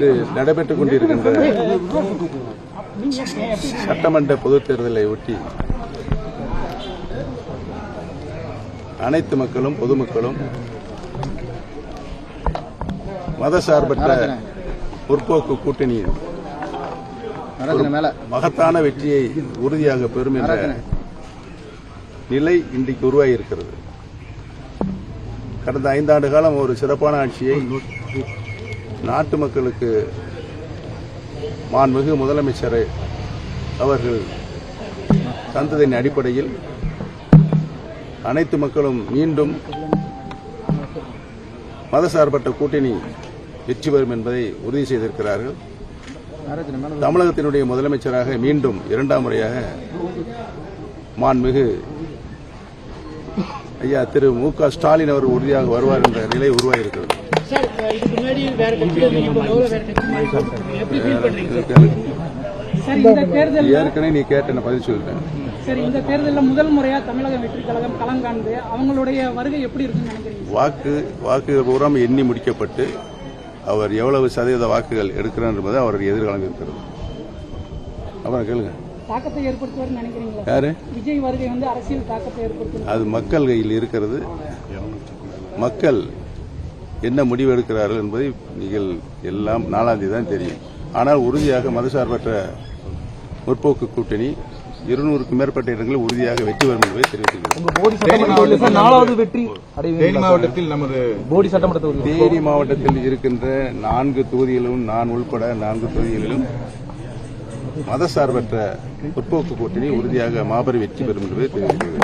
இன்று நடைபெற்றுக் கொண்டிருக்கின்ற சட்டமன்ற பொதுத் தேர்தலை ஒட்டி அனைத்து மக்களும் பொதுமக்களும் மதசார்பற்ற முற்போக்கு கூட்டணியின் மகத்தான வெற்றியை உறுதியாக பெறும் என்ற நிலை இன்றைக்கு உருவாகியிருக்கிறது. கடந்த 5 ஆண்டு காலம் ஒரு சிறப்பான ஆட்சியை நாட்டு மக்களுக்கு மாண்புமிகு முதலமைச்சர் அவர்கள் தந்ததின் அடிப்படையில் அனைத்து மக்களும் மீண்டும் மதசார்பற்ற கூட்டணி வெற்றி பெறும் என்பதை உறுதி செய்திருக்கிறார்கள். தமிழகத்தினுடைய முதலமைச்சராக மீண்டும் 2ஆம் முறையாக மாண்புமிகு ஐயா திரு மு.க. ஸ்டாலின் அவர் உறுதியாக வருவார் என்ற நிலை உருவாகியிருக்கிறது. ஏற்கனவே நீ கேட்ட பதில் சொல்லிட்டேன். சரி, இந்த தேர்தலில் முதல் முறையா தமிழக வெற்றி கழகம் களம் காண்து அவங்களுடைய வருகை எப்படி இருக்குன்னு நினைக்கிறீங்க? வாக்குகள் பூரா எண்ணி முடிக்கப்பட்டு அவர் எவ்வளவு சதவீத வாக்குகள் எடுக்கிறார் என்பது அவருடைய எதிர்காலம் இருக்கிறது. அப்புறம் கேளுங்க. தாக்கத்தை ஏற்படுத்துவார் நினைக்கிறீங்களா? யாரு? விஜய் வருகை அரசியல் தாக்கத்தை ஏற்படுத்தும். அது மக்கள் கையில் இருக்கிறது. மக்கள் என்ன முடிவு எடுக்கிறார்கள் என்பதை நீங்கள் எல்லாம் 4ஆம் தேதி தான் தெரியும். ஆனால் உறுதியாக மதசார்பற்ற முற்போக்கு கூட்டணி 200க்கும் மேற்பட்ட இடங்களில் உறுதியாக வெற்றி பெறும் என்பதை தெரிவித்துள்ளது. தேனி மாவட்டத்தில் இருக்கின்ற 4 தொகுதிகளிலும் நான் உள்பட 4 தொகுதிகளிலும் மதசார்பற்ற முற்போக்கு கூட்டணி உறுதியாக மாபெரும் வெற்றி பெறும் என்பதை தெரிவித்துள்ளது.